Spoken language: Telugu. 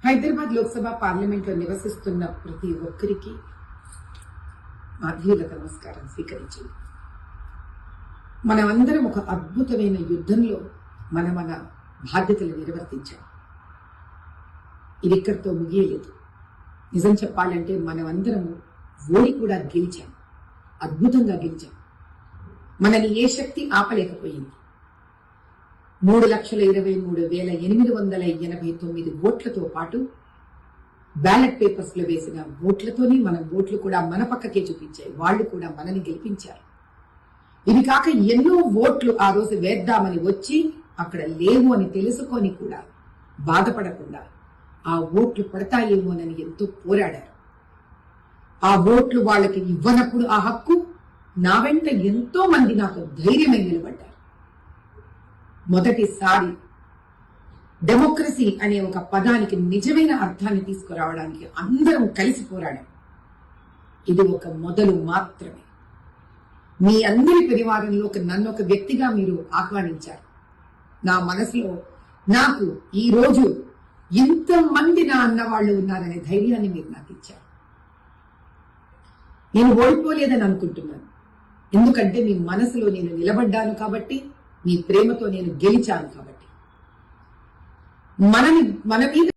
హైదరాబాద్ లోక్సభ పార్లమెంట్లో నివసిస్తున్న ప్రతి ఒక్కరికి ఆధ్యులత నమస్కారం స్వీకరించింది. మనమందరం ఒక అద్భుతమైన యుద్ధంలో మన బాధ్యతలు నిర్వర్తించాం. ఇది ఇక్కడితో ముగియలేదు. నిజం చెప్పాలంటే మనమందరం ఓడి కూడా గెలిచాం, అద్భుతంగా గెలిచాం. మనని ఏ శక్తి ఆపలేకపోయింది. 3,23,889 ఓట్లతో పాటు బ్యాలెట్ పేపర్స్ లో వేసిన ఓట్లతోనే మన ఓట్లు కూడా మన పక్కకే చూపించాయి. వాళ్ళు కూడా మనని గెలిపించారు. ఇవి కాక ఎన్నో ఓట్లు ఆ రోజు వేద్దామని వచ్చి అక్కడ లేవు అని తెలుసుకొని కూడా బాధపడకుండా ఆ ఓట్లు పడతాయేమోనని ఎంతో పోరాడారు. ఆ ఓట్లు వాళ్ళకి ఇవ్వనప్పుడు ఆ హక్కు నా వెంట ఎంతో మంది నాకు ధైర్యమై నిలబడ్డారు. మొదటిసారి డెమోక్రసీ అనే ఒక పదానికి నిజమైన అర్థాన్ని తీసుకురావడానికి అందరం కలిసి పోరాడాం. ఇది ఒక మొదలు మాత్రమే. మీ అందరి పరివారంలో నన్ను ఒక వ్యక్తిగా మీరు ఆహ్వానించారు. నా మనసులో నాకు ఈ రోజు ఇంతమంది నా అన్నవాళ్లు ఉన్నారనే ధైర్యాన్ని మీరు నాకు ఇచ్చారు. నేను ఓడిపోలేదని అనుకుంటున్నాను. ఎందుకంటే మీ మనసులో నేను నిలబడ్డాను కాబట్టి, మీ ప్రేమతో నేను గెలిచాను కాబట్టి. మన మీద